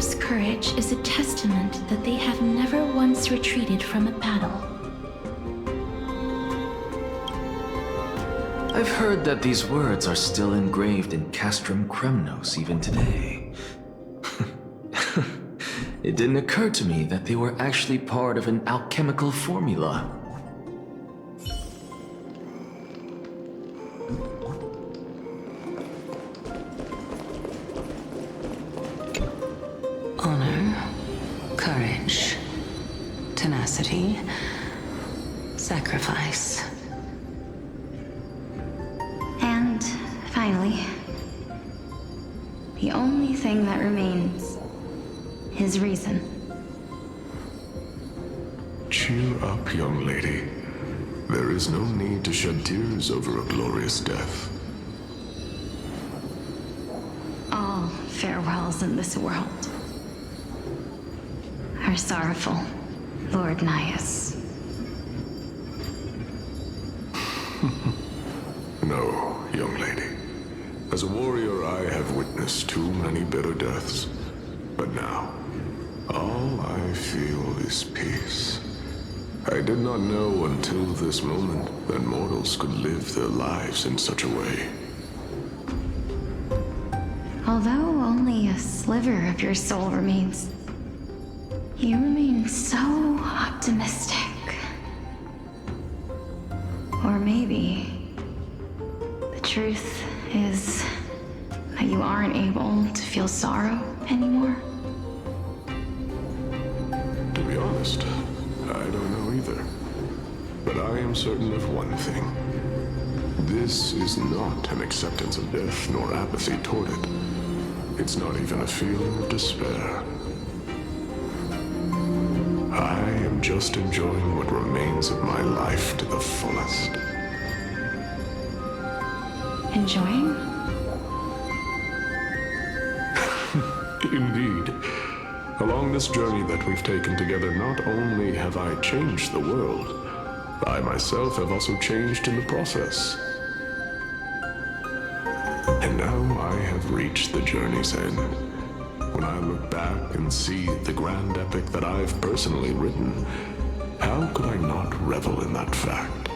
warrior's courage is a testament that they have never once retreated from a battle. I've heard that these words are still engraved in Castrum Kremnos even today. It didn't occur to me that they were actually part of an alchemical formula. Honor, courage, tenacity, sacrifice. And finally, the only thing that remains is reason. Cheer up, young lady. There is no need to shed tears over a glorious death. All farewells in this world are sorrowful, Lord Nias. No, young lady. As a warrior, I have witnessed too many bitter deaths. But now, all I feel is peace. I did not know until this moment that mortals could live their lives in such a way. Although only a sliver of your soul remains, you remain so optimistic. Or maybe the truth is that you aren't able to feel sorrow anymore. To be honest, I don't know either. But I am certain of one thing. This is not an acceptance of death nor apathy toward it. It's not even a feeling of despair. I am just enjoying what remains of my life to the fullest. Enjoying? Indeed. Along this journey that we've taken together, not only have I changed the world, I myself have also changed in the process. And now I have reached the journey's end. When I look back and see the grand epic that I've personally written, how could I not revel in that fact?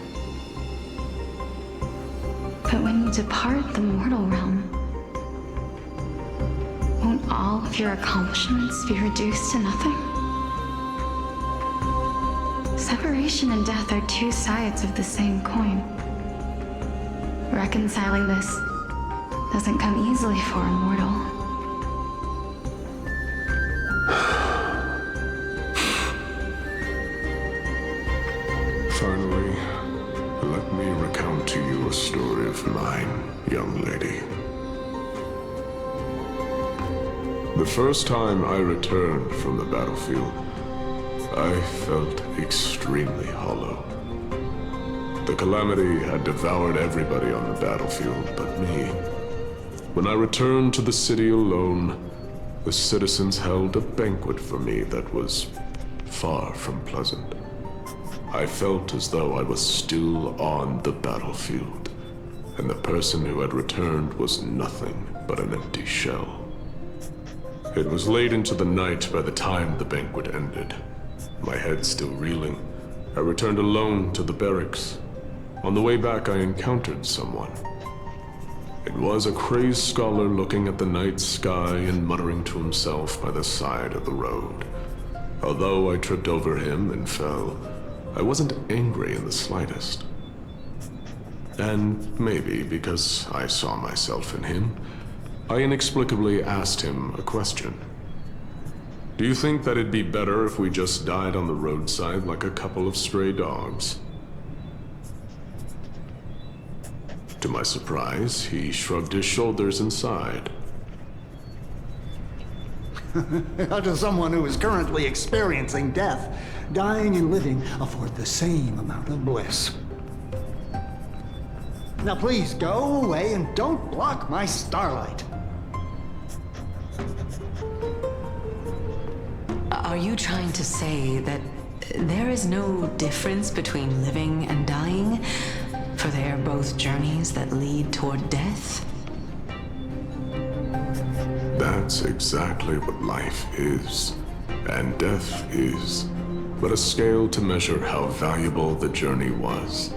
But when you depart the mortal realm, won't all of your accomplishments be reduced to nothing? Separation and death are two sides of the same coin. Reconciling this doesn't come easily for a mortal. Finally, let me recount to you a story of mine, young lady. The first time I returned from the battlefield, I felt extremely hollow. The calamity had devoured everybody on the battlefield but me. When I returned to the city alone, the citizens held a banquet for me that was far from pleasant. I felt as though I was still on the battlefield, and the person who had returned was nothing but an empty shell. It was late into the night by the time the banquet ended. My head still reeling, I returned alone to the barracks. On the way back, I encountered someone. It was a crazed scholar looking at the night sky and muttering to himself by the side of the road. Although I tripped over him and fell, I wasn't angry in the slightest. And maybe because I saw myself in him, I inexplicably asked him a question. Do you think that it'd be better if we just died on the roadside like a couple of stray dogs? To my surprise, he shrugged his shoulders and sighed. How does someone who is currently experiencing death, dying and living, afford the same amount of bliss? Now please go away and don't block my starlight. Are you trying to say that there is no difference between living and dying? For they are both journeys that lead toward death? That That's exactly what life is, and death is, but a scale to measure how valuable the journey was.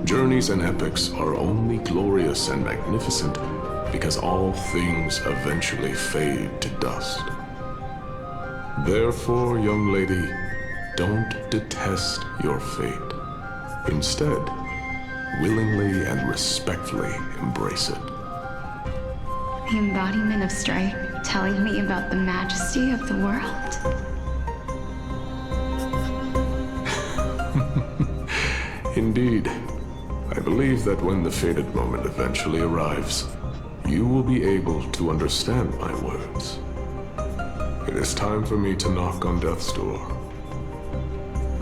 Journeys and epics are only glorious and magnificent because all things eventually fade to dust. Therefore, young lady, don't detest your fate. Instead, willingly and respectfully embrace it. The embodiment of strife telling me about the majesty of the world. Indeed. I believe that when the fated moment eventually arrives, you will be able to understand my words. It is time for me to knock on death's door.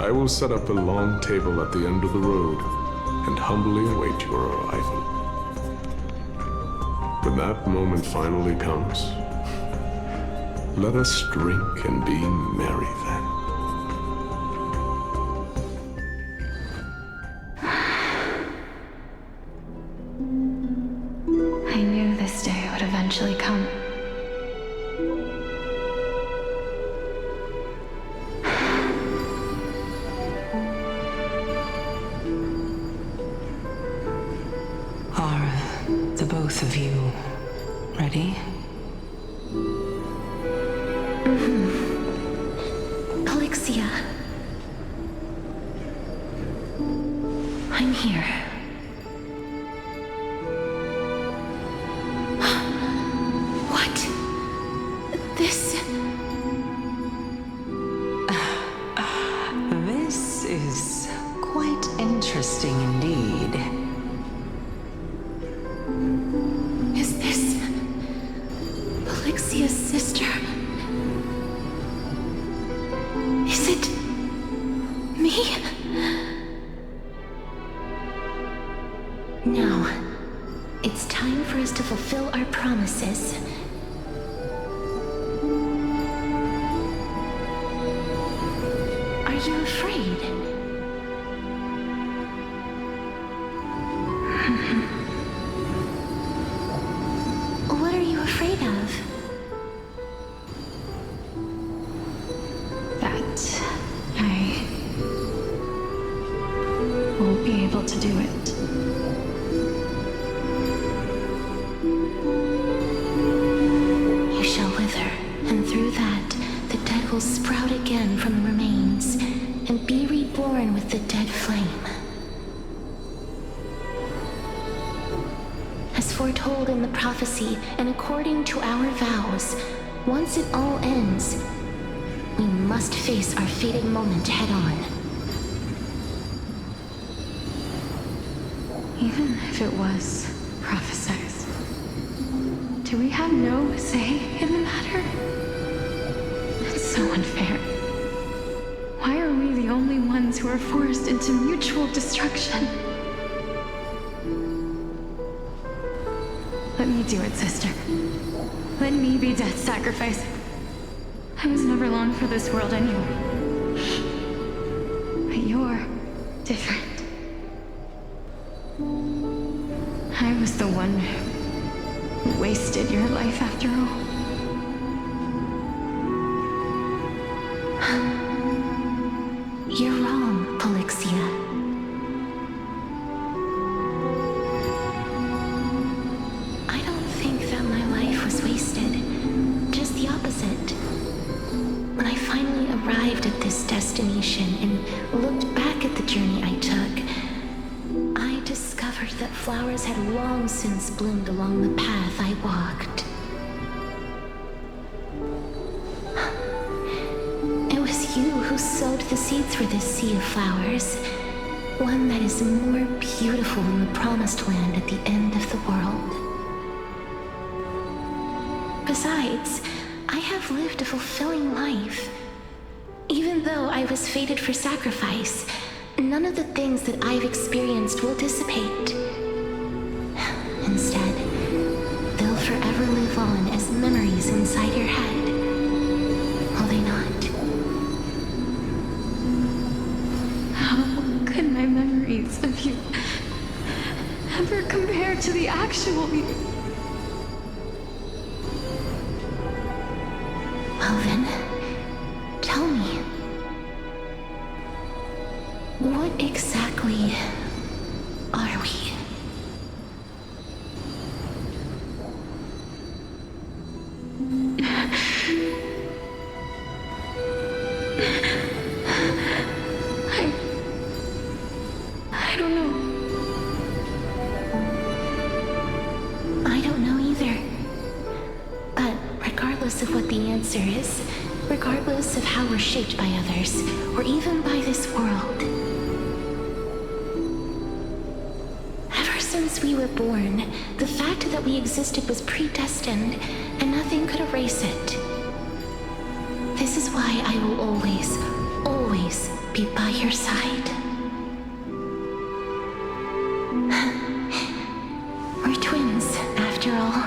I will set up a long table at the end of the road and humbly await your arrival. When that moment finally comes, let us drink and be merry then. I knew this day would eventually come. Are the both of you ready? Alexia. I'm here. What? This... This is quite interesting indeed. Is this... Alexia's sister? Is it... me? Now, it's time for us to fulfill our promises. Are you afraid? What are you afraid of? That I won't be able to do it. You shall wither, and through that, the dead will sprout again from the remains, and be reborn with the dead flame. As foretold in the prophecy, and according to our vows, once it all ends, we must face our fated moment head-on. Even if it was prophesized, do we have no say in the matter? It's so unfair. Why are we the only ones who are forced into mutual destruction? Let me do it, sister. Let me be death's sacrifice. I was never long for this world anyway. But you're different. I was the one who wasted your life after all. You're wrong, Polixia. I don't think that my life was wasted. Just the opposite. When I finally arrived at this destination and looked back at the journey I took, I discovered that flowers had long since bloomed along the path I walked. It was you who sowed the seeds for this sea of flowers, one that is more beautiful than the promised land at the end of the world. Besides, I have lived a fulfilling life. Even though I was fated for sacrifice, none of the things that I've experienced will dissipate. Instead, they'll forever live on as memories inside your head. Will they not? How could my memories of you ever compare to the actual you? Well then, tell me, what exactly are we? I don't know. I don't know either. But regardless of what the answer is, regardless of how we're shaped by others, or even by this world, ever since we were born, the fact that we existed was predestined, and nothing could erase it. This is why I will always, always be by your side. We're twins, after all.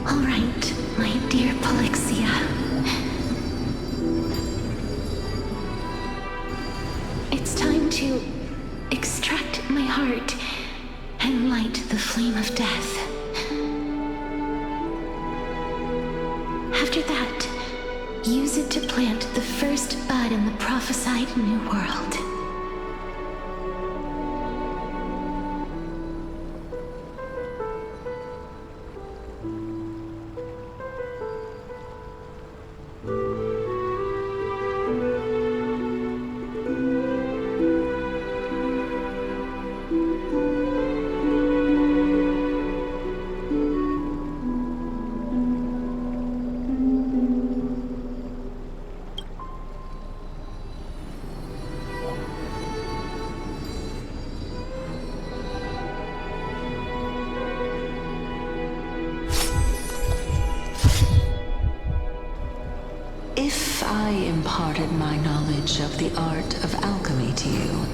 All right, my dear Polixia. It's time to extract my heart and light the flame of death. After that, use it to plant the first bud in the prophesied new world. If I imparted my knowledge of the art of alchemy to you,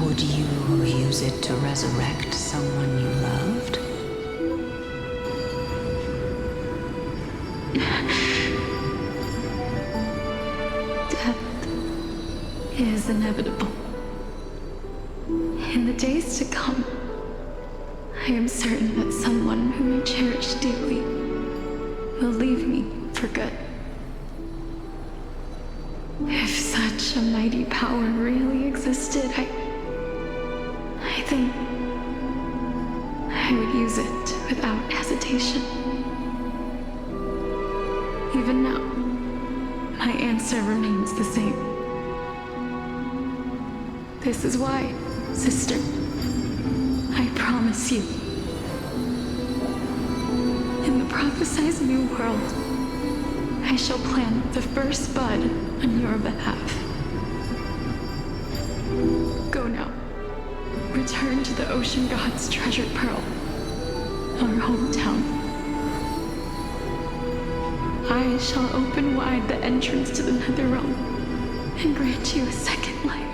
would you use it to resurrect someone you loved? Death is inevitable. In the days to come, I am certain that someone whom I cherish deeply will leave me for good. If such a mighty power really existed, I think I would use it without hesitation. Even now, my answer remains the same. This is why, sister, I promise you, in the prophesied new world, I shall plant the first bud on your behalf. Go now. Return to the ocean god's treasured pearl, our hometown. I shall open wide the entrance to the nether realm and grant you a second life.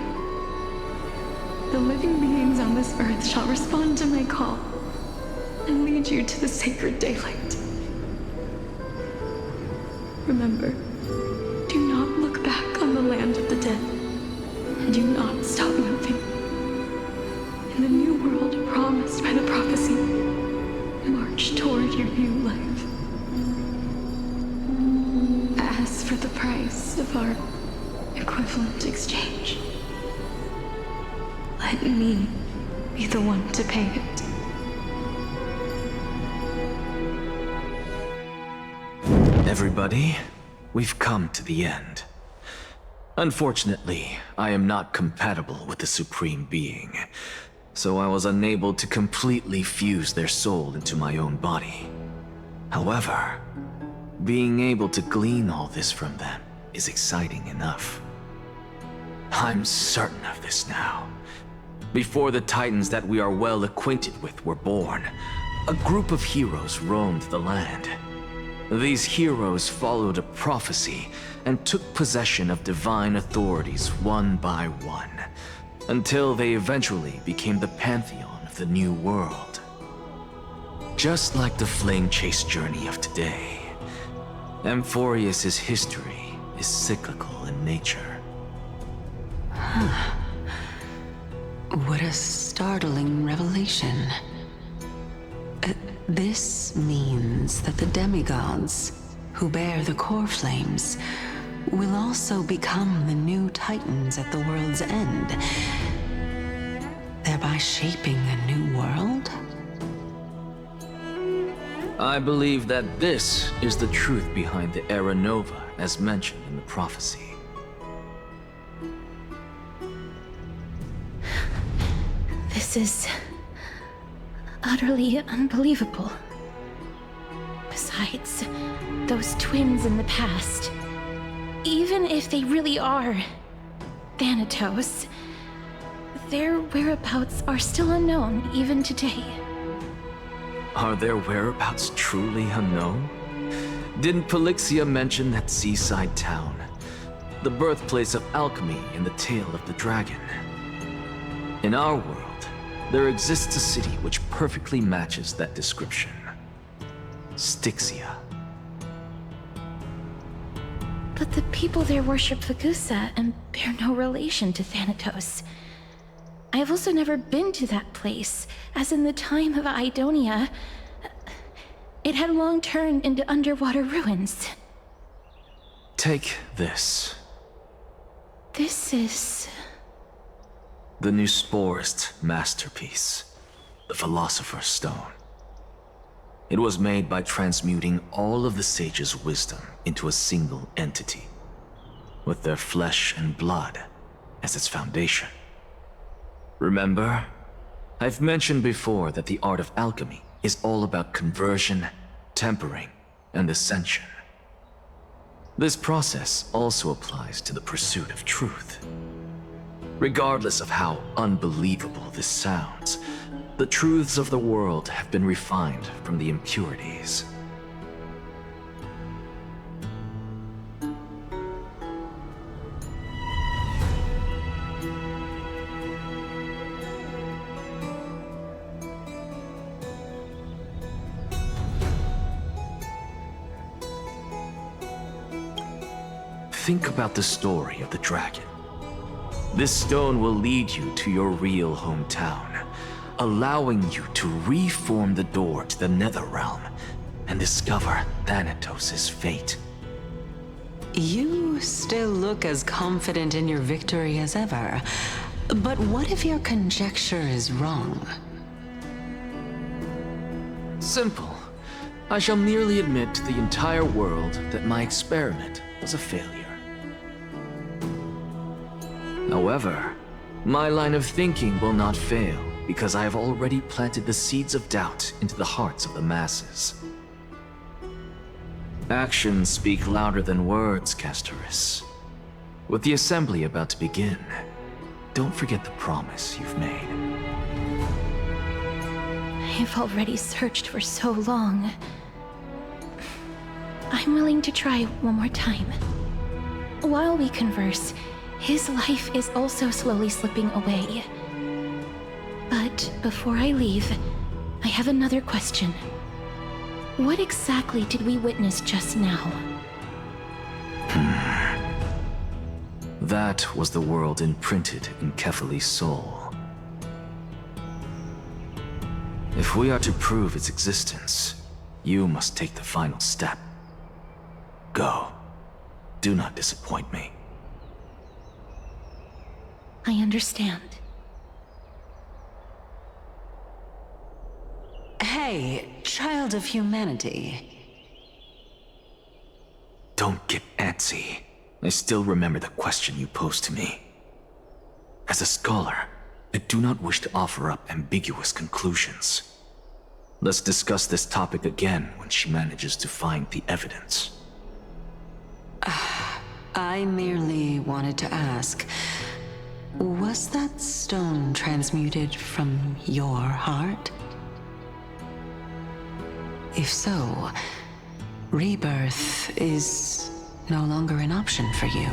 The living beings on this earth shall respond to my call and lead you to the sacred daylight. Remember, do not look back on the land of the dead, and do not stop moving. In the new world promised by the prophecy, march toward your new life. As for the price of our equivalent exchange, let me be the one to pay it. Everybody, we've come to the end. Unfortunately, I am not compatible with the Supreme Being, so I was unable to completely fuse their soul into my own body. However, being able to glean all this from them is exciting enough. I'm certain of this now. Before the Titans that we are well acquainted with were born, a group of heroes roamed the land. These heroes followed a prophecy and took possession of divine authorities one by one, until they eventually became the pantheon of the new world. Just like the flame chase journey of today, Amphorius's history is cyclical in nature. What a startling revelation. This means that the demigods, who bear the core flames, will also become the new titans at the world's end, thereby shaping a new world? I believe that this is the truth behind the Era Nova, as mentioned in the prophecy. This is utterly unbelievable. Besides, those twins in the past, even if they really are Thanatos, their whereabouts are still unknown even today. Are their whereabouts truly unknown? Didn't Polixia mention that seaside town? The birthplace of alchemy and the tale of the dragon. In our world, there exists a city which perfectly matches that description. Styxia. But the people there worship Fagusa and bear no relation to Thanatos. I have also never been to that place, as in the time of Idonia, it had long turned into underwater ruins. Take this. This is... The Nusporist masterpiece, the Philosopher's Stone. It was made by transmuting all of the sage's wisdom into a single entity, with their flesh and blood as its foundation. Remember, I've mentioned before that the art of alchemy is all about conversion, tempering, and ascension. This process also applies to the pursuit of truth. Regardless of how unbelievable this sounds, the truths of the world have been refined from the impurities. Think about the story of the dragon. This stone will lead you to your real hometown, allowing you to reform the door to the Netherrealm and discover Thanatos' fate. You still look as confident in your victory as ever. But what if your conjecture is wrong? Simple. I shall merely admit to the entire world that my experiment was a failure. However, my line of thinking will not fail because I have already planted the seeds of doubt into the hearts of the masses. Actions speak louder than words, Castoris. With the assembly about to begin, don't forget the promise you've made. I've already searched for so long. I'm willing to try one more time. While we converse, his life is also slowly slipping away. But before I leave, I have another question. What exactly did we witness just now? That was the world imprinted in Kefali's soul. If we are to prove its existence, you must take the final step. Go. Do not disappoint me. I understand. Hey, child of humanity. Don't get antsy. I still remember the question you posed to me. As a scholar, I do not wish to offer up ambiguous conclusions. Let's discuss this topic again when she manages to find the evidence. I merely wanted to ask, was that stone transmuted from your heart? If so, rebirth is no longer an option for you.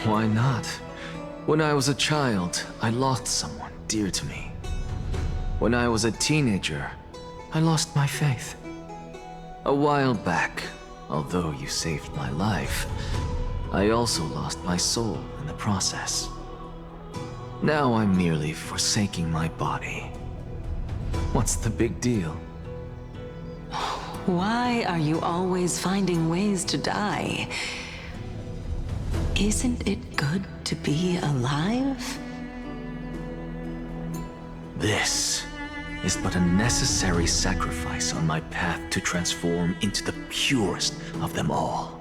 Why not? When I was a child, I lost someone dear to me. When I was a teenager, I lost my faith. A while back, although you saved my life, I also lost my soul in the process. Now I'm merely forsaking my body. What's the big deal? Why are you always finding ways to die? Isn't it good to be alive? This is but a necessary sacrifice on my path to transform into the purest of them all.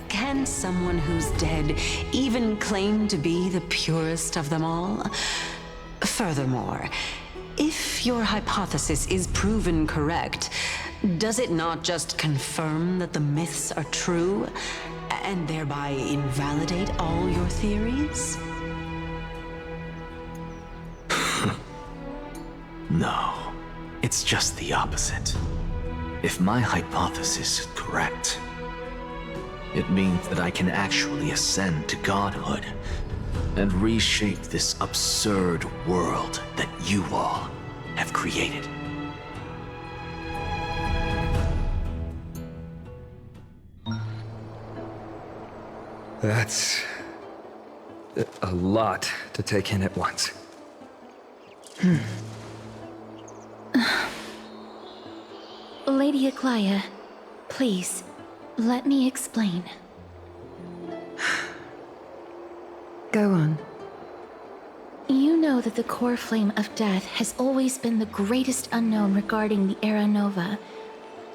Can someone who's dead even claim to be the purest of them all? Furthermore, if your hypothesis is proven correct, does it not just confirm that the myths are true, and thereby invalidate all your theories? No, it's just the opposite. If my hypothesis is correct, it means that I can actually ascend to godhood and reshape this absurd world that you all have created. That's a lot to take in at once. Lady Aglaia, please, let me explain. Go on. You know that the core flame of death has always been the greatest unknown regarding the Era Nova,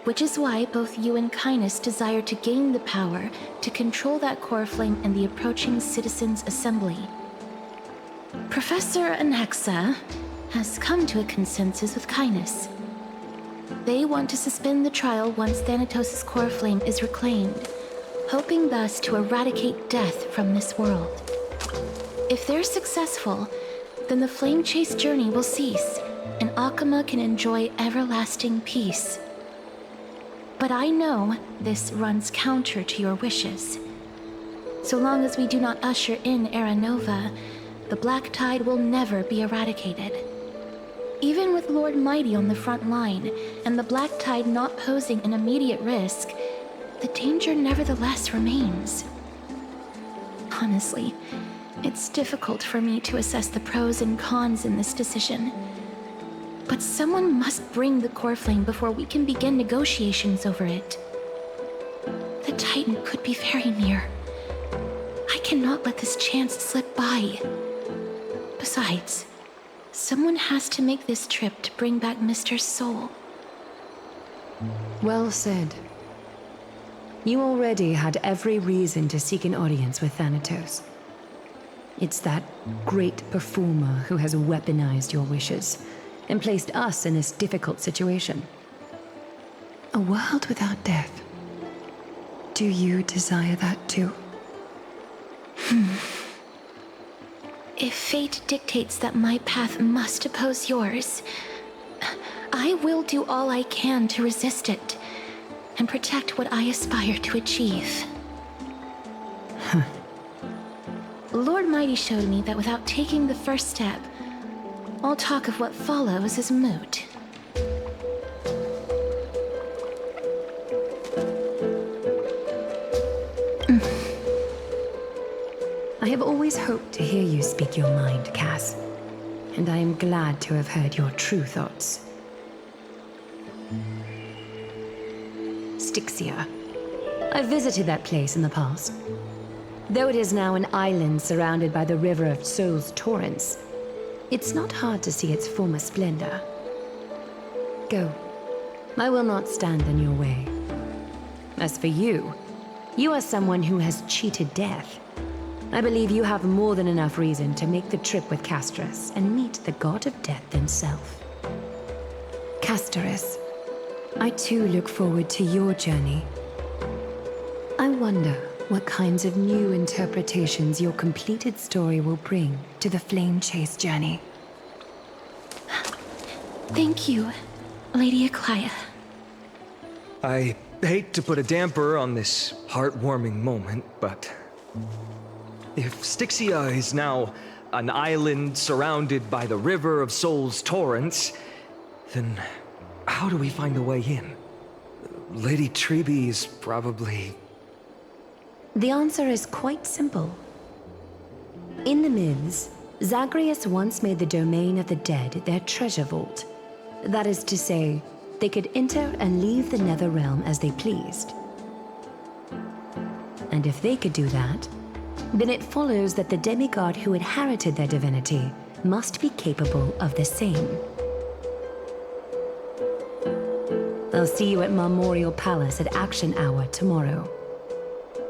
which is why both you and Kindness desire to gain the power to control that core flame in the approaching Citizens' Assembly. Professor Anaxa has come to a consensus with Kindness. They want to suspend the trial once Thanatos' core flame is reclaimed, hoping thus to eradicate death from this world. If they're successful, then the flame chase journey will cease, and Akama can enjoy everlasting peace. But I know this runs counter to your wishes. So long as we do not usher in Era Nova, the Black Tide will never be eradicated. Even with Lord Mighty on the front line, and the Black Tide not posing an immediate risk, the danger nevertheless remains. Honestly, it's difficult for me to assess the pros and cons in this decision. But someone must bring the core flame before we can begin negotiations over it. The Titan could be very near. I cannot let this chance slip by. Besides, someone has to make this trip to bring back Mr. Soul. Well said. You already had every reason to seek an audience with Thanatos. It's that great performer who has weaponized your wishes and placed us in this difficult situation. A world without death. Do you desire that too? If fate dictates that my path must oppose yours, I will do all I can to resist it and protect what I aspire to achieve. Lord Mighty showed me that without taking the first step, all talk of what follows is moot. I have always hoped to hear you speak your mind, Cass. And I am glad to have heard your true thoughts. Styxia. I visited that place in the past. Though it is now an island surrounded by the river of Soul's torrents, it's not hard to see its former splendor. Go. I will not stand in your way. As for you, you are someone who has cheated death. I believe you have more than enough reason to make the trip with Casterus and meet the god of death himself. Casterus, I too look forward to your journey. I wonder what kinds of new interpretations your completed story will bring to the Flame Chase journey. Thank you, Lady Aglaia. I hate to put a damper on this heartwarming moment, but if Styxia is now an island surrounded by the river of Soul's torrents, then how do we find a way in? Lady Treby is probably... The answer is quite simple. In the myths, Zagreus once made the domain of the dead their treasure vault. That is to say, they could enter and leave the nether realm as they pleased. And if they could do that, then it follows that the demigod who inherited their divinity must be capable of the same. I'll see you at Memorial Palace at Action Hour tomorrow.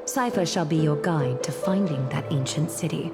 Cypher shall be your guide to finding that ancient city.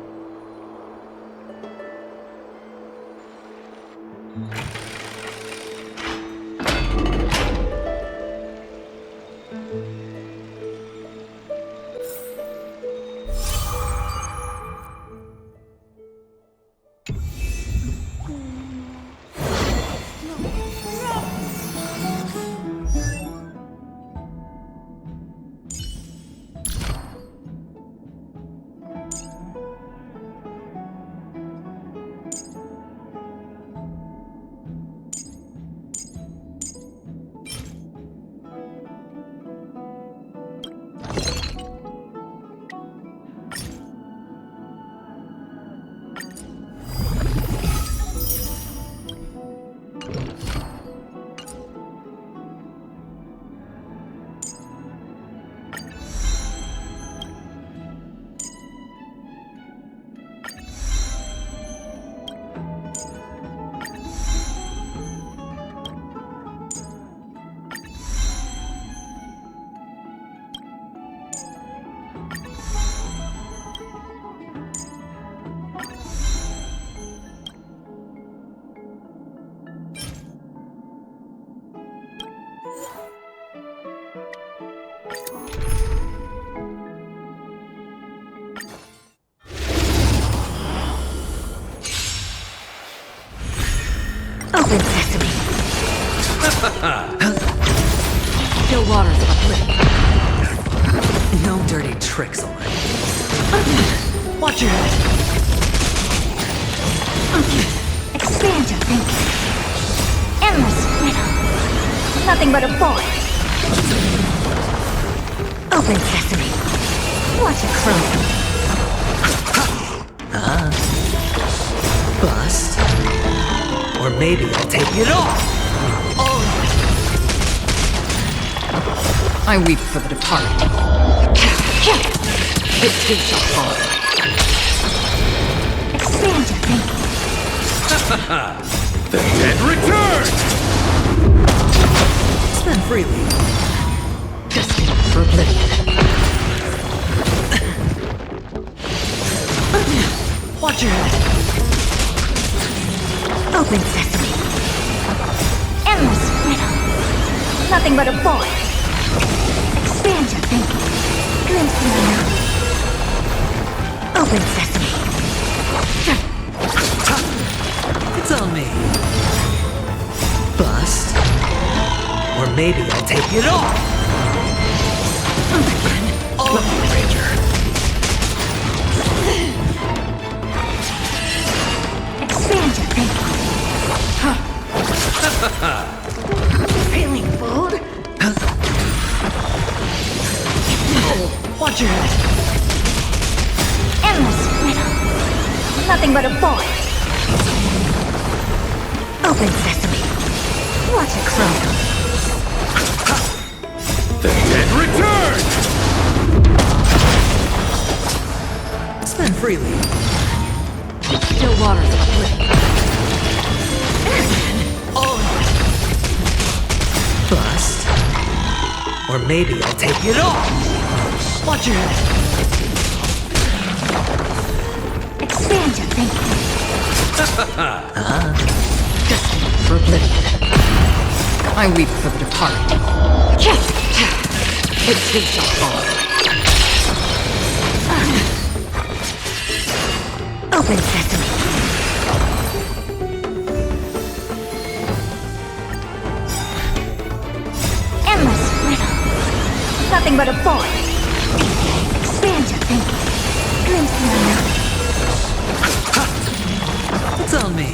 Open sesame. Still waters of oblivion. No dirty tricks, alright. Watch your head. Expand your thinking. Endless riddle. Nothing but a boy. Open sesame. Watch it chrome. Bust. Or maybe I'll take it off. Oh. I weep for the departed. It too shall fall. Expand your thinking. The dead return! Spend freely. Destined for oblivion. Watch your head. Open sesame. Endless riddle. Nothing but a boy. Expand your thinking. Glimpse the unknown. Open sesame. It's on me. Bust. Or maybe I'll take it off. Oh, Ranger. Expand your thinking. Feeling bold? Watch your head. Endless riddle. Nothing but a boy. Open sesame. Watch it chrome. The dead return! Spend freely. Still waters of oblivion. Oh. Bust. Or maybe I'll take it off. Watch your head. Expand your thinking. Destined for oblivion. I weep for the departed. It too shall fall. Open sesame. Endless riddle. Nothing but a boy. Expand your thinking. Glimpse the unknown. It's on me.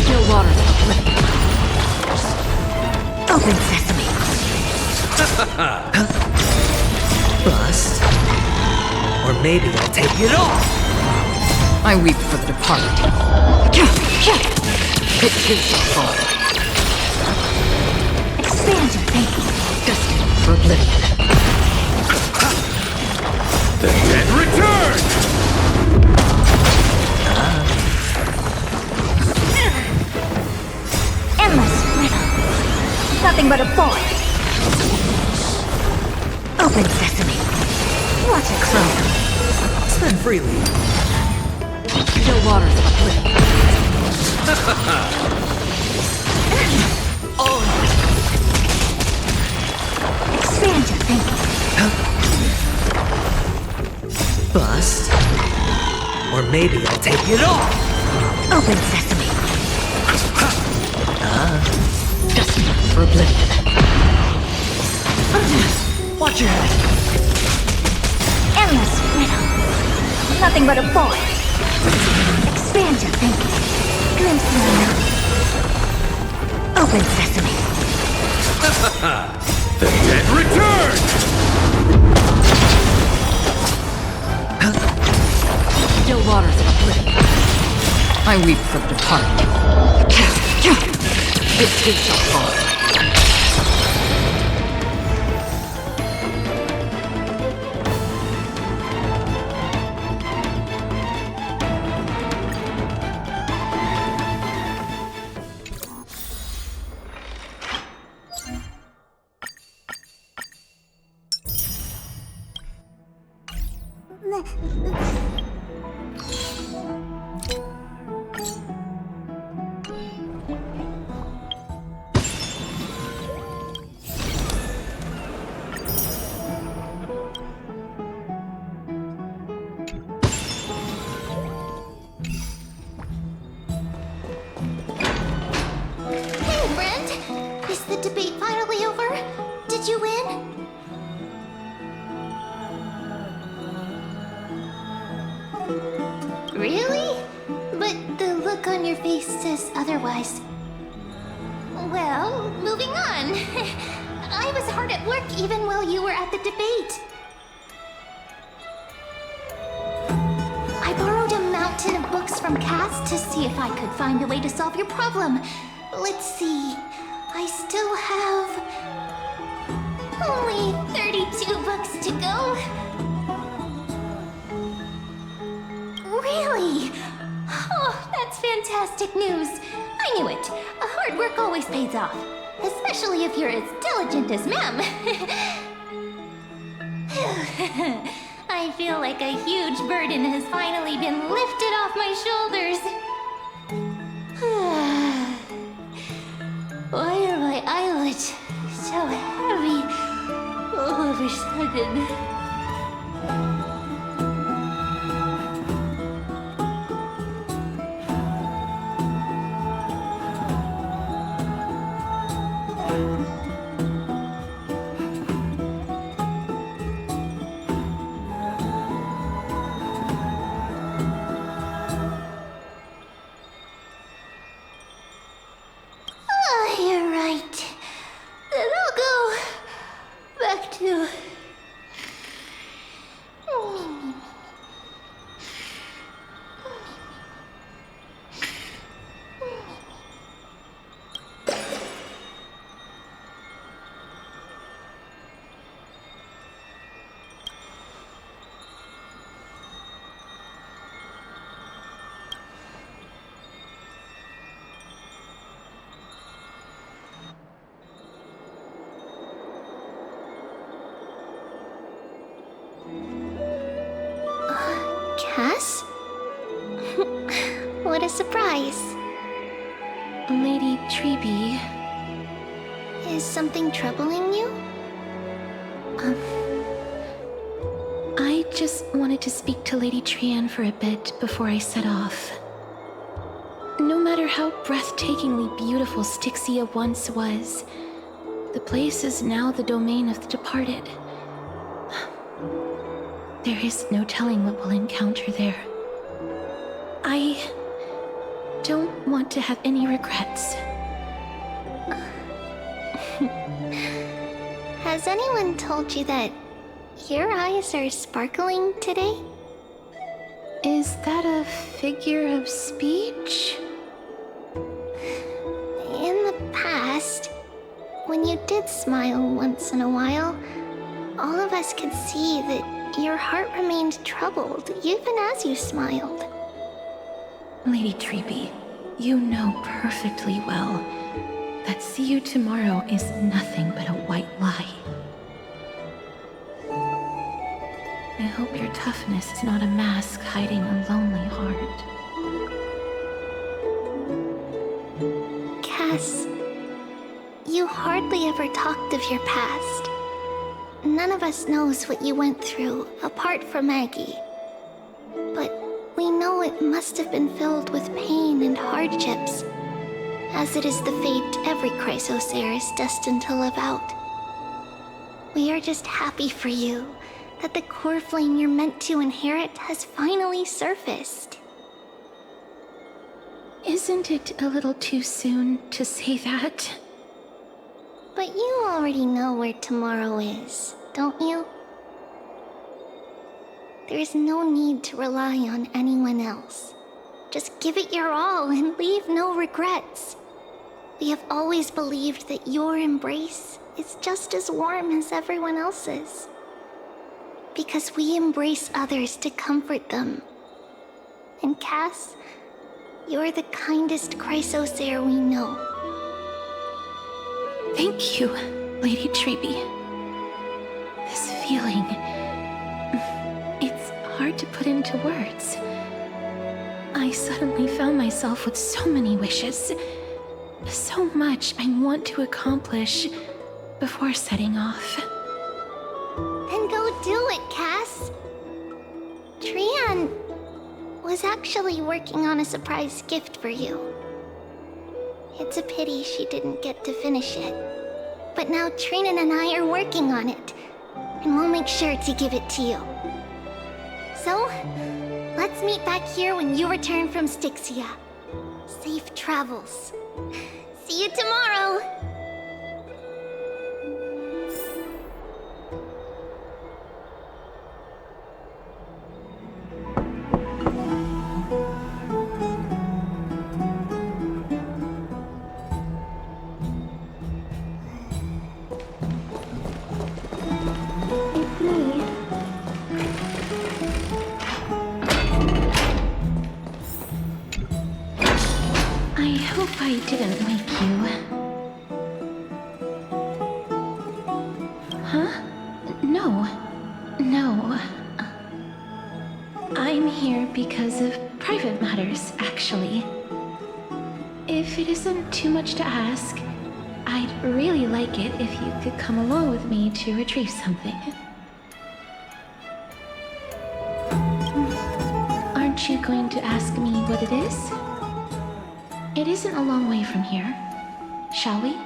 Still waters of oblivion. Open sesame. Bust. Or maybe I'll take it all! I weep for the departed. It is your fault. Expand your thinking. Destined for oblivion. The dead return! Endless riddle. Nothing but a void. Open sesame. Watch it close. Spend freely. Still waters of oblivion. Expand your thinking. Bust. Or maybe I'll take it all! Open sesame. Destined for oblivion. Watch your head. Endless riddle. Nothing but a void. Expand your thinking. Glimpse the unknown. Open sesame. The dead return! Still waters of oblivion. I weep for the departed. It is your fault. Hey, Brent! Is the debate finally over? Did you win? Really? But the look on your face says otherwise. Well, moving on. I was hard at work even while you were at the debate. I borrowed a mountain of books from Cass to see if I could find a way to solve your problem. Let's see. I still have only 32 books to go. Really? Oh, that's fantastic news. I knew it. Hard work always pays off. Especially if you're as diligent as Ma'am. I feel like a huge burden has finally been lifted off my shoulders. Why are my eyelids so heavy all of a sudden? You're right. Then I'll go back to... Cass? What a surprise. Lady Treeby. Is something troubling you? I just wanted to speak to Lady Trian for a bit before I set off. No matter how breathtakingly beautiful Styxia once was, the place is now the domain of the departed. There is no telling what we'll encounter there. I don't want to have any regrets. Has anyone told you that Your eyes are sparkling today? Is that a figure of speech? In the past, when you did smile once in a while, all of us could see that your heart remained troubled even as you smiled. Lady Treeby, you know perfectly well that see you tomorrow is nothing but a white lie. I hope your toughness is not a mask hiding a lonely heart. Cass, you hardly ever talked of your past. None of us knows what you went through, apart from Maggie. But we know it must have been filled with pain and hardships, as it is the fate every Chrysosaur is destined to live out. We are just happy for you that the core flame you're meant to inherit has finally surfaced. Isn't it a little too soon to say that? But you already know where tomorrow is, don't you? There's no need to rely on anyone else. Just give it your all and leave no regrets. We have always believed that your embrace is just as warm as everyone else's. Because we embrace others to comfort them. And Cass, you're the kindest Chrysosaur we know. Thank you, Lady Treeby. This feeling... it's hard to put into words. I suddenly found myself with so many wishes. So much I want to accomplish before setting off. Then go do it, Cass. Trian was actually working on a surprise gift for you. It's a pity she didn't get to finish it. But now Trinan and I are working on it, and we'll make sure to give it to you. So, let's meet back here when you return from Styxia. Safe travels. See you tomorrow! It's me. I hope I didn't wake you. Huh? No. No. I'm here because of private matters, actually. If it isn't too much to ask, I'd really like it if you could come along with me to retrieve something. Aren't you going to ask me what it is? It isn't a long way from here. Shall we?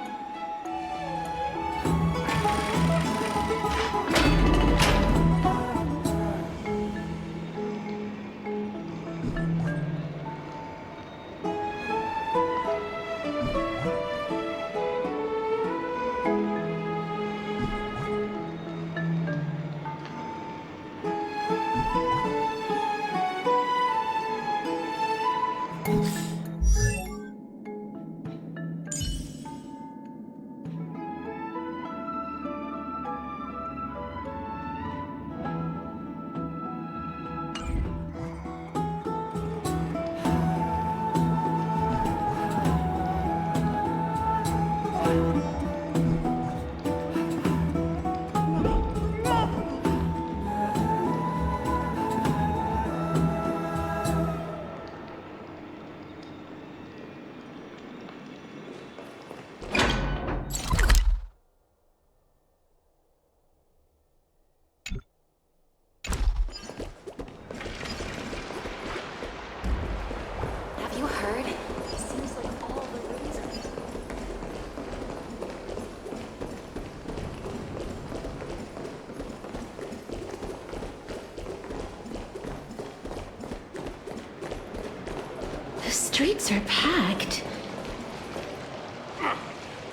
The streets are packed.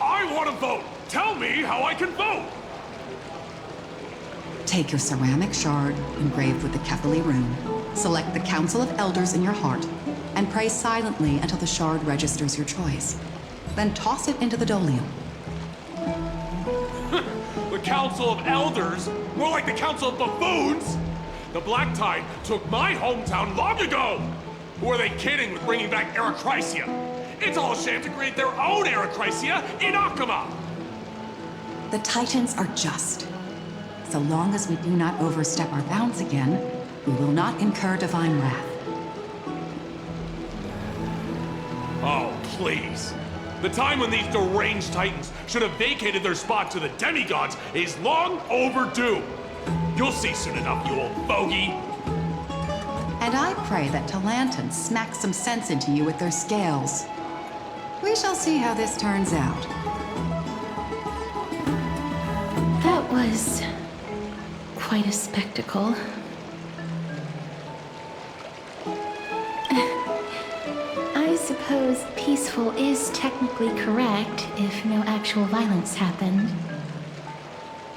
I want to vote! Tell me how I can vote! Take your ceramic shard engraved with the Kefali rune, select the Council of Elders in your heart, and pray silently until the shard registers your choice. Then toss it into the Dolium. The Council of Elders? More like the Council of Buffoons? The Black Tide took my hometown long ago! Who are they kidding with bringing back Erechrysia? It's all a sham to create their own Erechrysia in Akama! The Titans are just. So long as we do not overstep our bounds again, we will not incur divine wrath. Oh, please. The time when these deranged Titans should have vacated their spot to the demigods is long overdue. You'll see soon enough, you old bogey. And I pray that Talanton smacks some sense into you with their scales. We shall see how this turns out. That was quite a spectacle. I suppose peaceful is technically correct if no actual violence happened.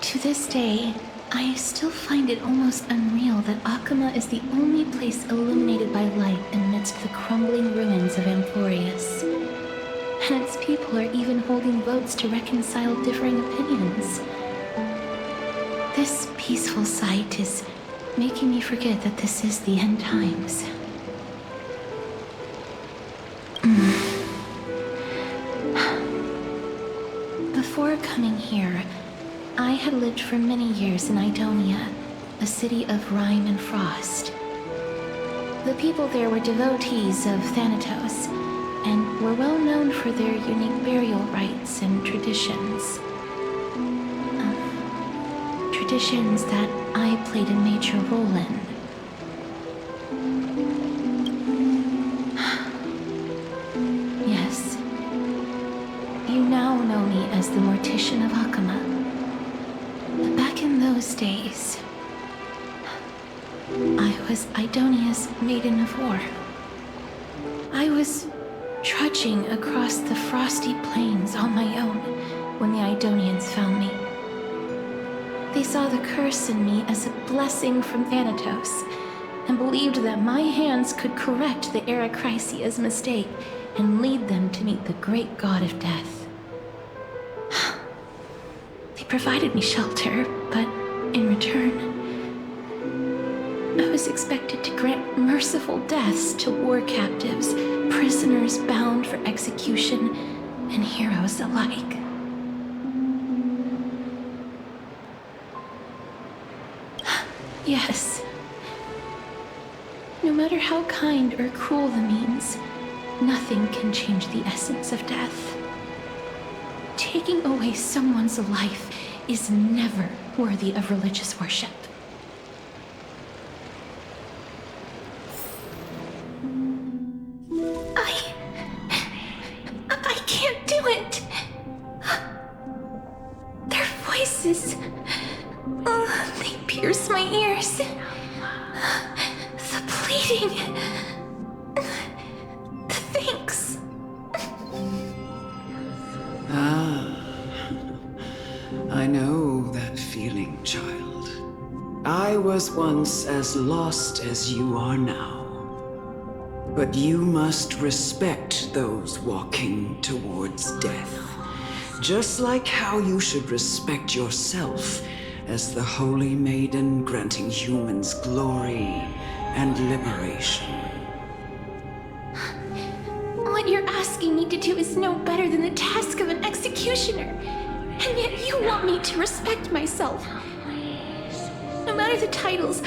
To this day, I still find it almost unreal that Akama is the only place illuminated by light amidst the crumbling ruins of Amphorius. And its people are even holding votes to reconcile differing opinions. This peaceful sight is making me forget that this is the end times. Before coming here, I had lived for many years in Idonia, a city of rime and frost. The people there were devotees of Thanatos, and were well known for their unique burial rites and traditions. Traditions that I played a major role in. Yes. You now know me as the Mortician of Akama. But back in those days, I was Idonia's Maiden of War. I was trudging across the frosty plains on my own when the Idonians found me. They saw the curse in me as a blessing from Thanatos, and believed that my hands could correct the Erechrysia's mistake and lead them to meet the great god of death. They provided me shelter, but in return, I was expected to grant merciful deaths to war captives, prisoners bound for execution, and heroes alike. Yes. No matter how kind or cruel the means, nothing can change the essence of death. Taking away someone's life is never worthy of religious worship. I can't do it. Their voices, they pierce my ears. The pleading, the thanks. I know that feeling, child. I was once as lost as you are now. But you must respect those walking towards death. Just like how you should respect yourself as the Holy Maiden granting humans glory and liberation. What you're asking me to do is no better than the task of an executioner. And yet you want me to respect myself. No matter the titles,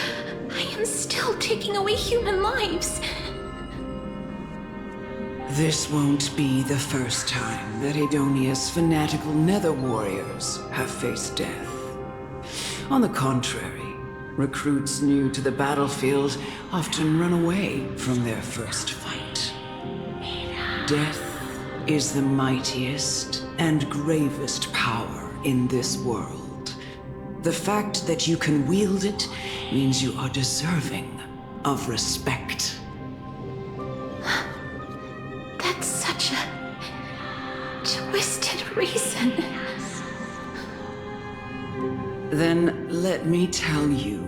I am still taking away human lives. This won't be the first time that Edonia's fanatical nether warriors have faced death. On the contrary, recruits new to the battlefield often run away from their first fight. Death is the mightiest and gravest power in this world. The fact that you can wield it means you are deserving of respect. That's such a twisted reason. Then let me tell you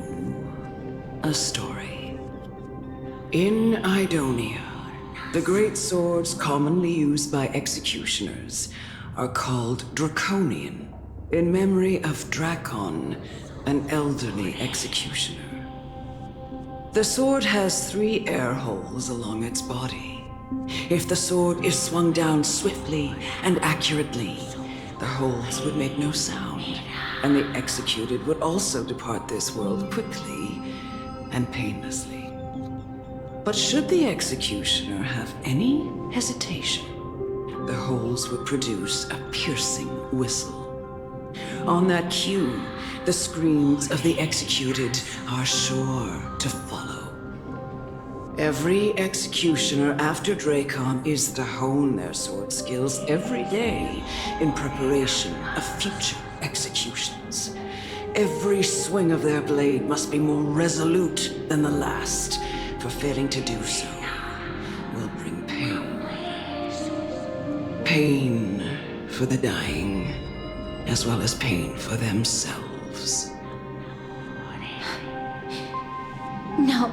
a story. In Idonia, the great swords commonly used by executioners are called Draconian, in memory of Drakon, an elderly executioner. The sword has 3 air holes along its body. If the sword is swung down swiftly and accurately, the holes would make no sound, and the executed would also depart this world quickly and painlessly. But should the executioner have any hesitation, the holes would produce a piercing whistle. On that cue, the screams of the executed are sure to follow. Every executioner after Drakon is to hone their sword skills every day in preparation of future executions. Every swing of their blade must be more resolute than the last, for failing to do so will bring pain. Pain for the dying, as well as pain for themselves. No.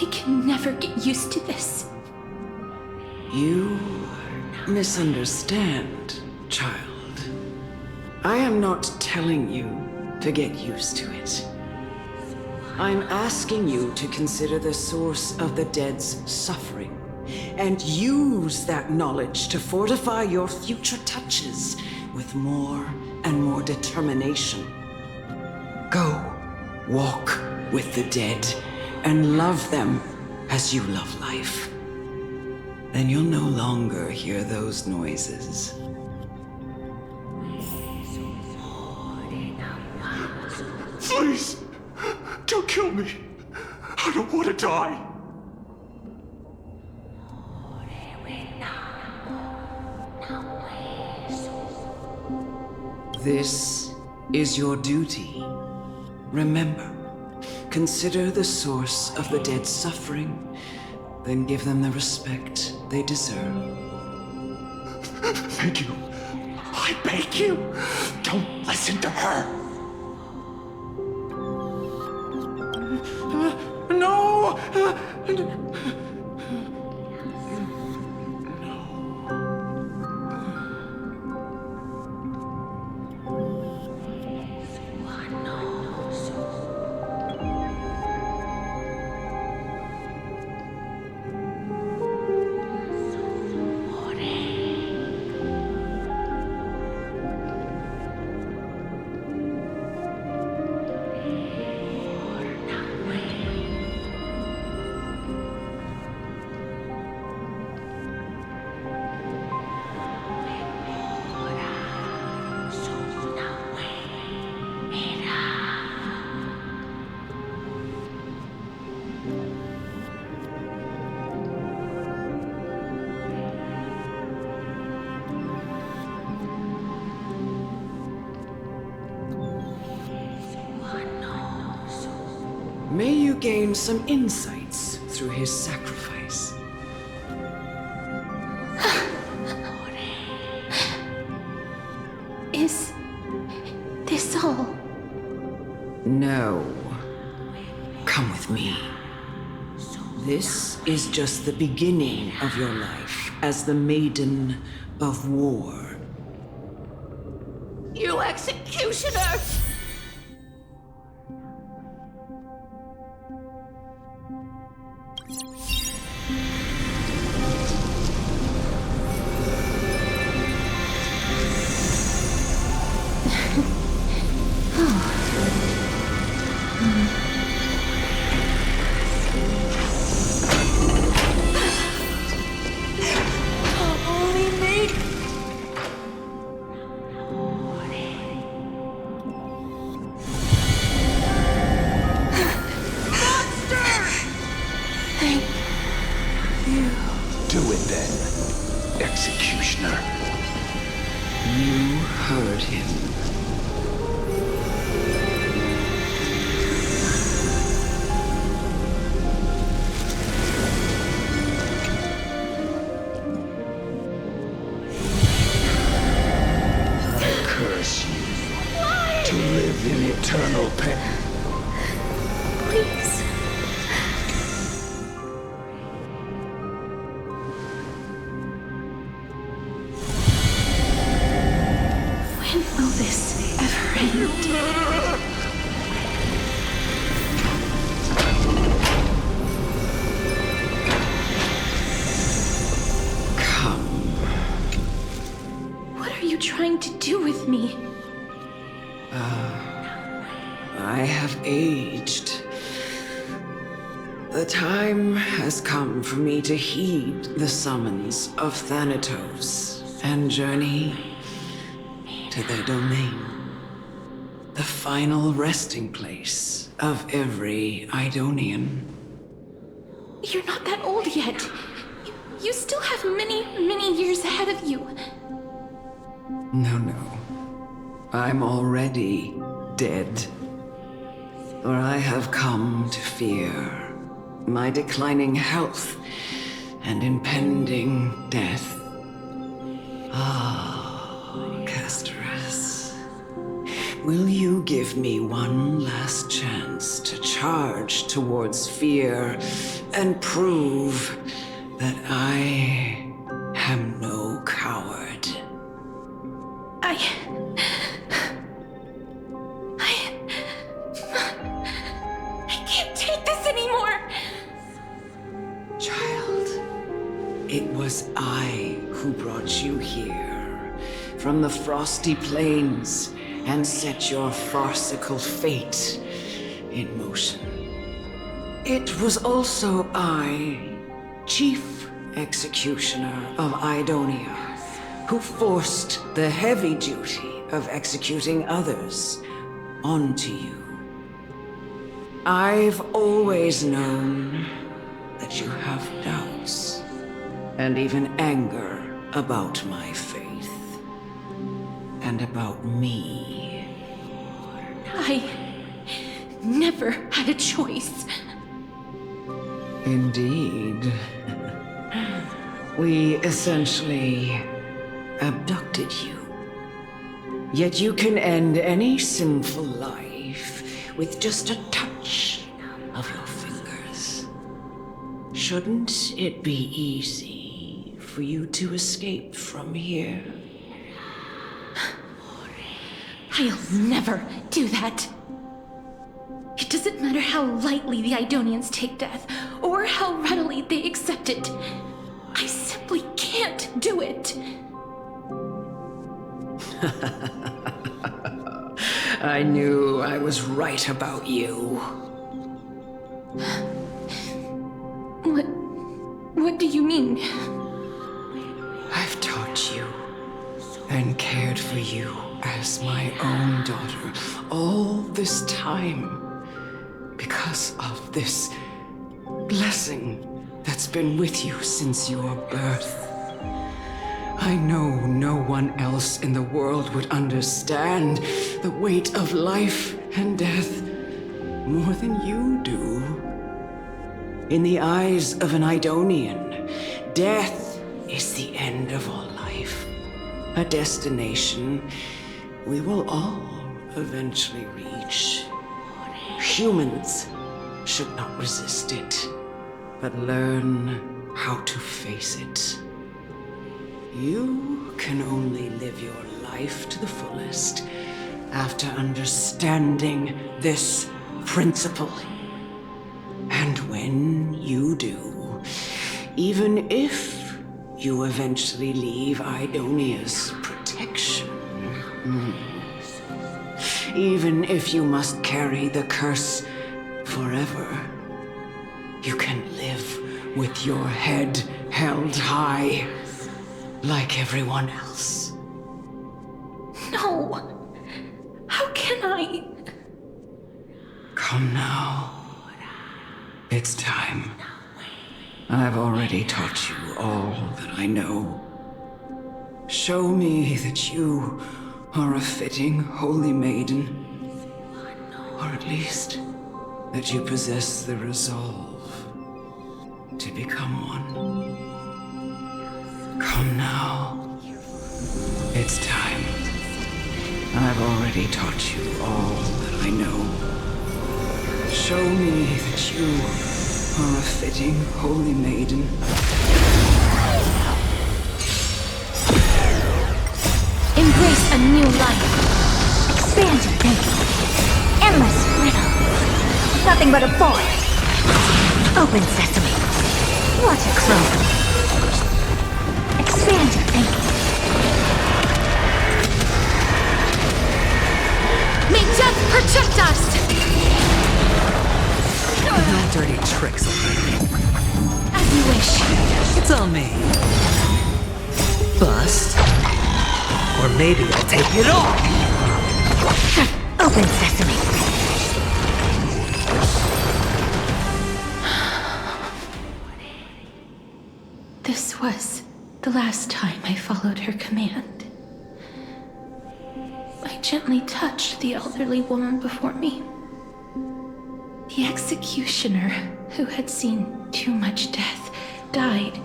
I can never get used to this. You misunderstand, child. I am not telling you to get used to it. I'm asking you to consider the source of the dead's suffering and use that knowledge to fortify your future touches with more and more determination. Go, walk with the dead and love them as you love life. Then you'll no longer hear those noises. Please, don't kill me. I don't want to die. This is your duty. Remember, consider the source of the dead's suffering, then give them the respect they deserve. Thank you. I beg you, don't listen to her. No! May you gain some insights through his sacrifice. Is this all? No. Come with me. This is just the beginning of your life as the Maiden of War. You executioner! Do it then, executioner. You heard him. I curse you. to live in eternal pain. Please. When will this ever end? What are you trying to do with me? I have aged. The time has come for me to heed the summons of Thanatos and journey to their domain. The final resting place of every Idonian. You're not that old yet. You still have many, many years ahead of you. No. I'm already dead. For I have come to fear my declining health and impending death. Casterus, will you give me one last chance to charge towards fear and prove that I am no coward? I can't take this anymore! Child, it was I who brought you here from the frosty plains and set your farcical fate in motion. It was also I, Chief Executioner of Idonia, who forced the heavy duty of executing others onto you. I've always known that you have doubts and even anger about my faith and about me. I never had a choice. Indeed. We essentially abducted you. Yet you can end any sinful life with just a touch of your fingers. Shouldn't it be easy for you to escape from here? I'll never do that. It doesn't matter how lightly the Idonians take death, or how readily they accept it. I simply can't do it. I knew I was right about you. What do you mean? I've taught you and cared for you as my own daughter all this time because of this blessing that's been with you since your birth. I know no one else in the world would understand the weight of life and death more than you do. In the eyes of an Idonian, death is the end of all life. A destination we will all eventually reach. Humans should not resist it, but learn how to face it. You can only live your life to the fullest after understanding this principle. And when you do, even if you eventually leave Idonia's protection, even if you must carry the curse forever, you can live with your head held high, like everyone else. No! How can I? Come now. It's time. I've already taught you all that I know. Show me that you are a fitting holy maiden, or at least that you possess the resolve to become one. Come now. It's time. I've already taught you all that I know. Show me that you are a fitting holy maiden. Embrace a new life. Expand your thinking. Endless freedom. Nothing but a boy. Open sesame. Watch it grow. Expand your thinking. May death protect us! No dirty tricks. As you wish. It's on me. Bust. Or maybe I'll take it all! Open sesame. This was the last time I followed her command. I gently touched the elderly woman before me. The executioner, who had seen too much death, died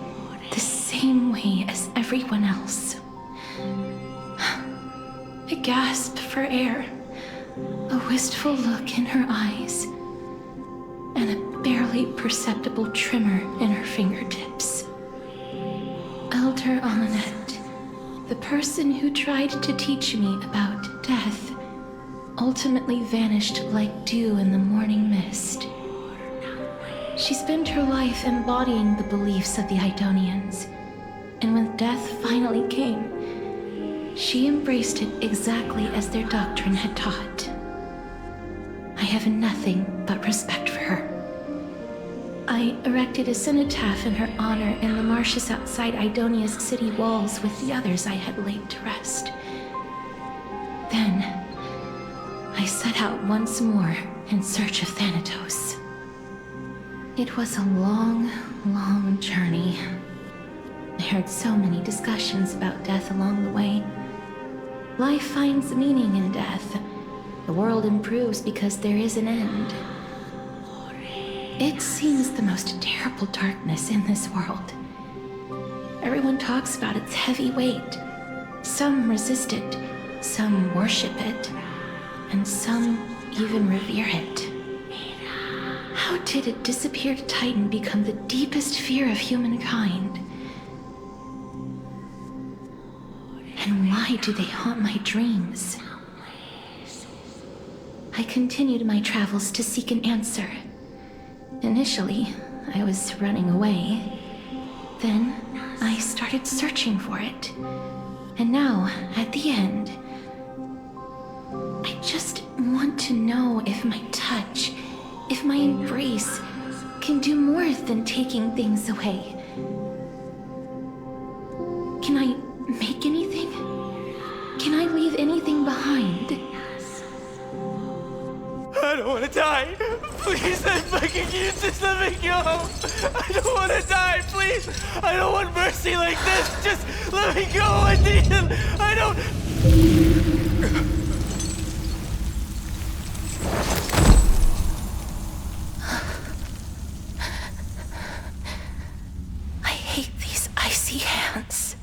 the same way as everyone else. I gasped for air, a wistful look in her eyes, and a barely perceptible tremor in her fingertips. Elder Amunet, the person who tried to teach me about death, ultimately vanished like dew in the morning mist. She spent her life embodying the beliefs of the Idonians, and when death finally came, she embraced it exactly as their doctrine had taught. I have nothing but respect for her. I erected a cenotaph in her honor in the marshes outside Idonia's city walls with the others I had laid to rest. Then, I set out once more in search of Thanatos. It was a long, long journey. I heard so many discussions about death along the way. Life finds meaning in death. The world improves because there is an end. It seems the most terrible darkness in this world. Everyone talks about its heavy weight. Some resist it, some worship it, and some even revere it. How did a disappeared titan become the deepest fear of humankind? And why do they haunt my dreams? I continued my travels to seek an answer. Initially, I was running away. Then, I started searching for it. And now, at the end, I just want to know if my touch, if my embrace, can do more than taking things away. Can I make anything? Can I leave anything behind? I don't want to die. Please, I'm begging you, just let me go. I don't want to die, please. I don't want mercy like this. Just let me go. I need it. I don't... I hate these icy hands.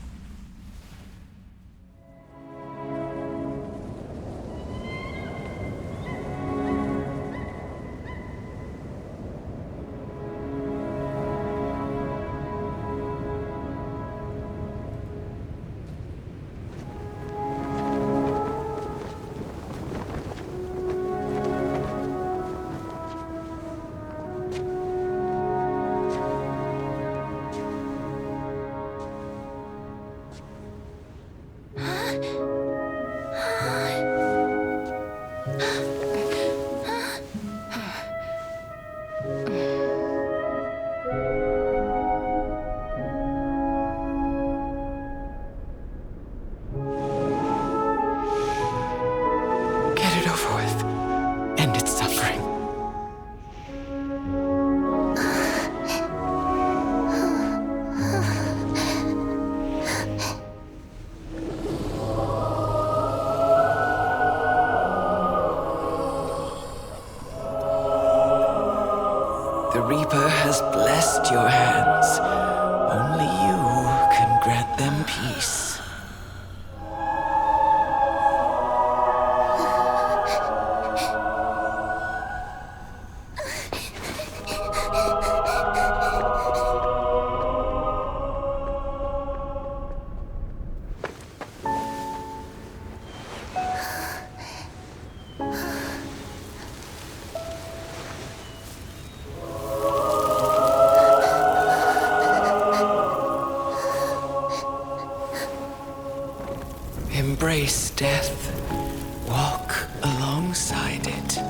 The Reaper has blessed your hands. Only you can grant them peace. face death, walk alongside it.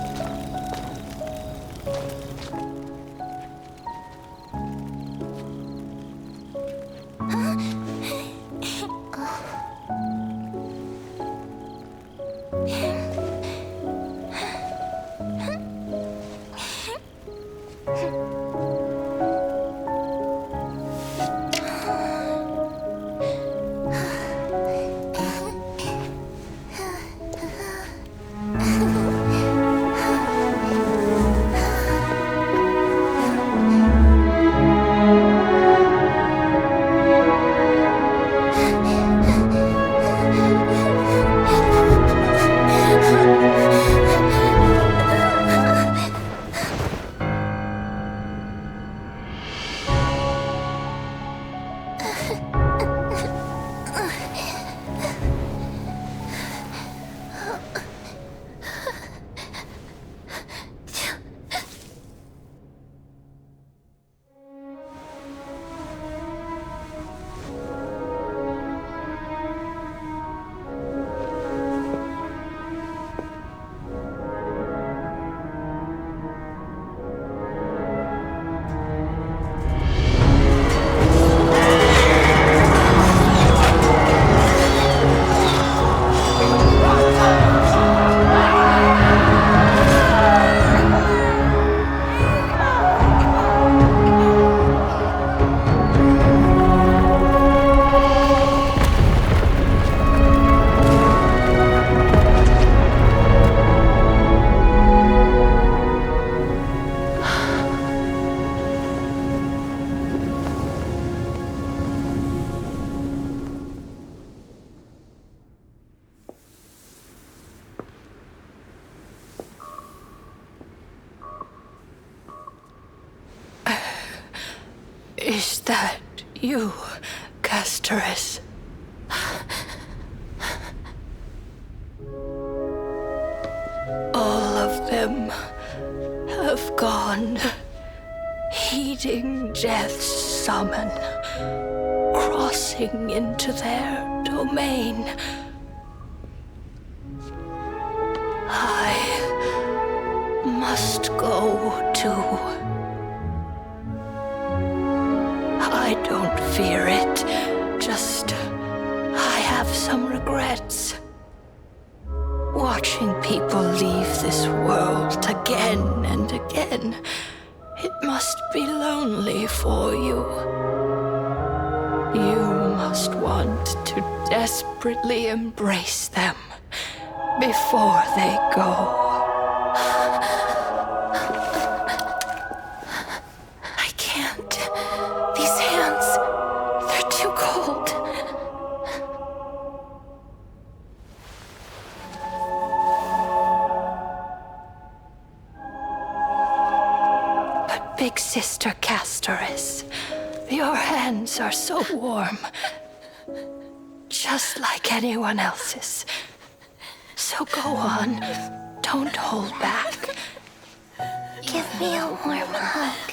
Is that you, Castoris? All of them have gone, heeding death's summon, crossing into their domain. I must go too. I don't fear it, just I have some regrets. Watching people leave this world again and again, it must be lonely for you. You must want to desperately embrace them before they go. I can't. These hands, they're too cold. But Big Sister Castoris, your hands are so warm. Just like anyone else's. So go on. Don't hold back. Give me a warm hug.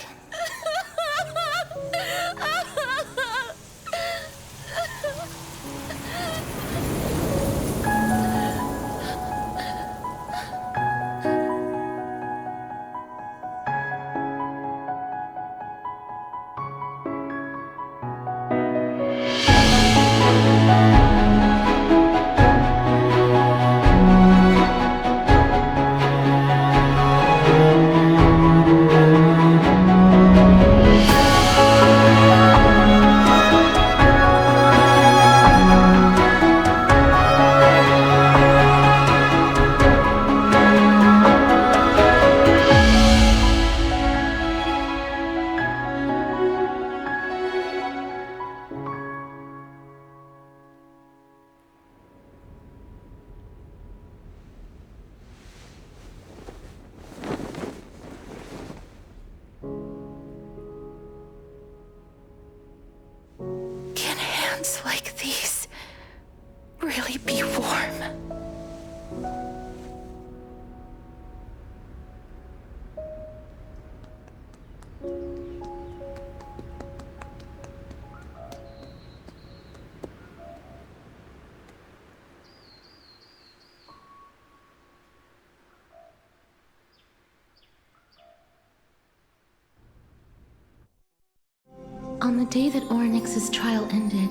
the day that Ornyx's trial ended,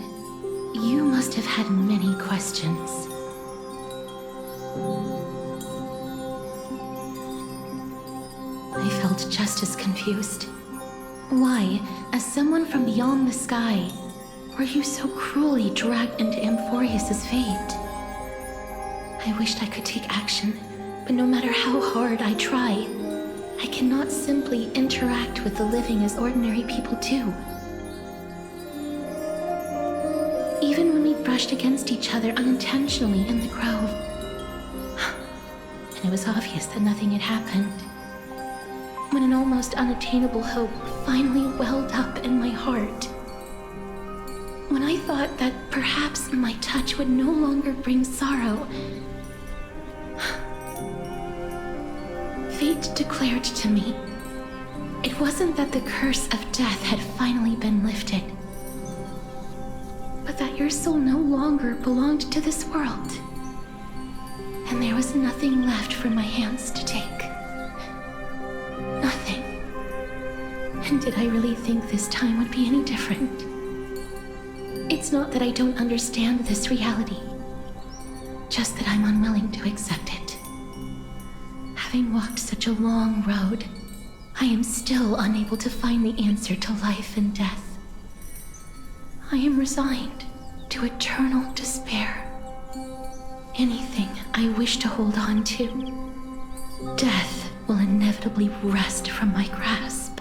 you must have had many questions. I felt just as confused. Why, as someone from beyond the sky, were you so cruelly dragged into Amphorius's fate? I wished I could take action, but no matter how hard I try, I cannot simply interact with the living as ordinary people do. Even when we brushed against each other unintentionally in the grove, and it was obvious that nothing had happened, when an almost unattainable hope finally welled up in my heart, when I thought that perhaps my touch would no longer bring sorrow, fate declared to me, it wasn't that the curse of death had finally been lifted, but that your soul no longer belonged to this world, and there was nothing left for my hands to take. Nothing. And did I really think this time would be any different? It's not that I don't understand this reality, just that I'm unwilling to accept it. Having walked such a long road, I am still unable to find the answer to life and death. I am resigned to eternal despair. Anything I wish to hold on to, death will inevitably wrest from my grasp.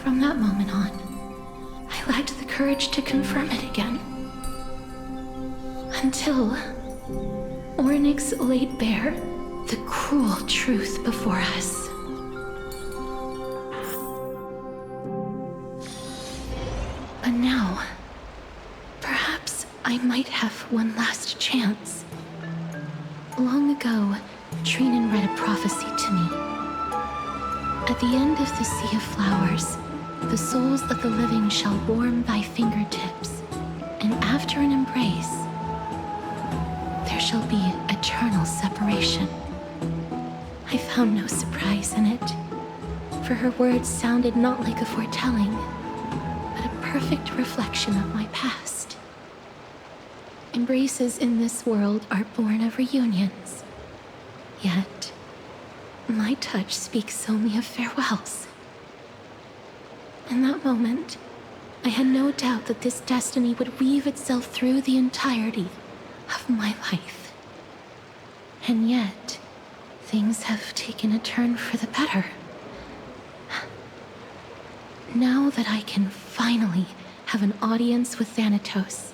From that moment on, I lacked the courage to confirm it again. Until Ornyx laid bare the cruel truth before us. But now, perhaps I might have one last chance. Long ago, Trinan read a prophecy to me. At the end of the Sea of Flowers, the souls of the living shall warm thy fingertips, and after an embrace, there shall be eternal separation. I found no surprise in it, for her words sounded not like a foretelling, but a perfect reflection of my past. Embraces in this world are born of reunions, yet my touch speaks only of farewells. In that moment, I had no doubt that this destiny would weave itself through the entirety of my life. And yet, things have taken a turn for the better. Now that I can finally have an audience with Thanatos,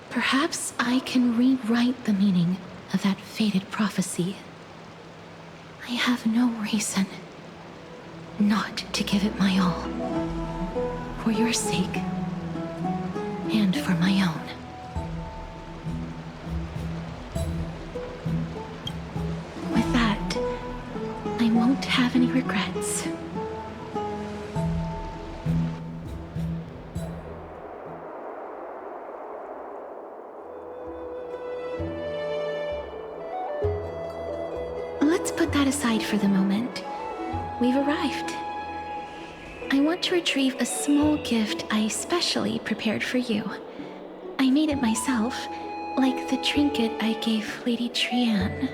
perhaps I can rewrite the meaning of that fated prophecy. I have no reason not to give it my all. For your sake, and for my own. With that, I won't have any regrets. Let's put that aside for the moment. We've arrived. I want to retrieve a small gift I specially prepared for you. I made it myself, like the trinket I gave Lady Trian.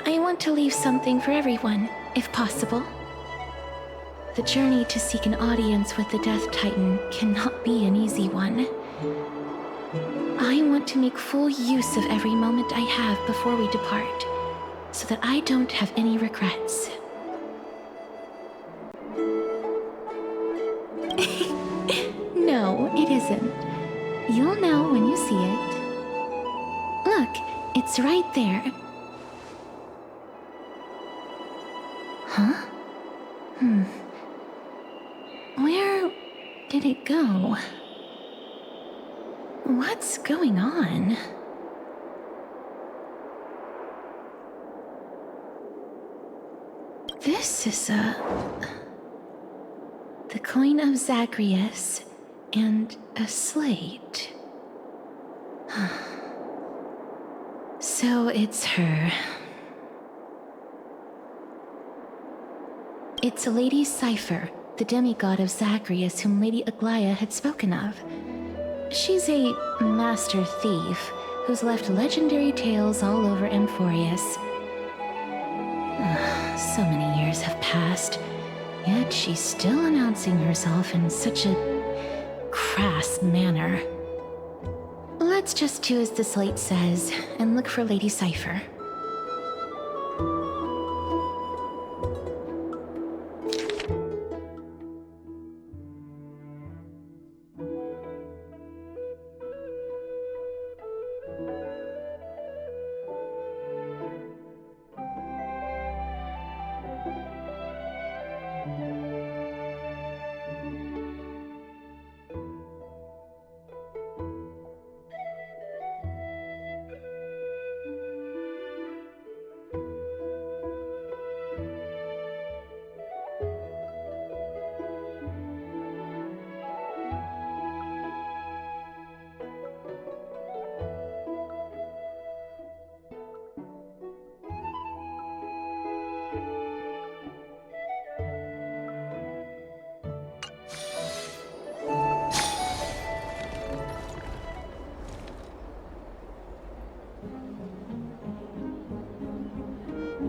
I want to leave something for everyone, if possible. The journey to seek an audience with the Death Titan cannot be an easy one. I want to make full use of every moment I have before we depart, so that I don't have any regrets. No, it isn't. You'll know when you see it. Look, it's right there. Huh? Where did it go? What's going on? This is the coin of Zagreus and a slate. So it's her. It's a lady's cipher the demigod of Zacharias whom Lady Aglaia had spoken of. She's a master thief who's left legendary tales all over Amphorius. So many years have passed, yet she's still announcing herself in such a crass manner. Let's just do as the slate says and look for Lady Cypher.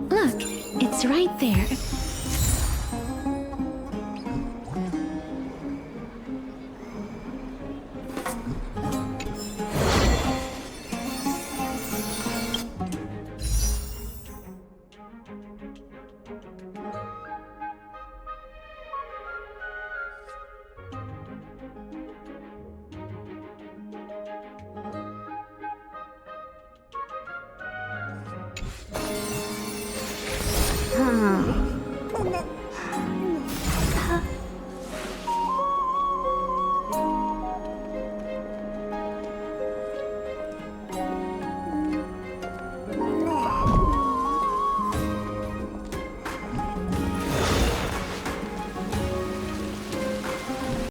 Look, it's right there.